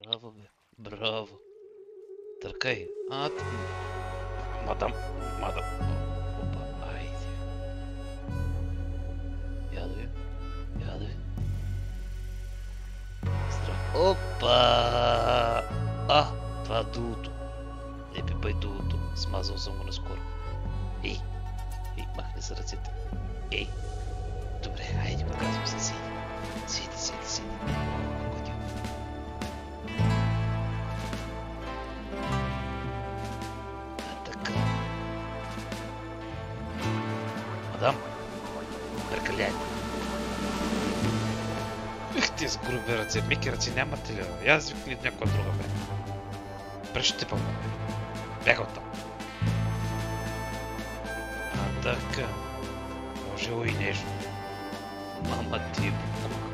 Браво, бе. Браво. Търкай. Мадам. Мадам. Опа, айде. Ядови. Ядови. Страх. Опа! Това е дулото. Не пипай дулото. Смазал съм го наскоро. Ей! Ей, махни за ръцете. Ей! Добре, айде, отказвам се. Седи. Седи. Годил. Така. Мадам, прекаляй. Ти с груби ръце. Меки ръце нямате ли? Я звикни от някоя друга, бе. Прещипам. Бяга оттам. Така. Можело и нежно. Мама ти, буко.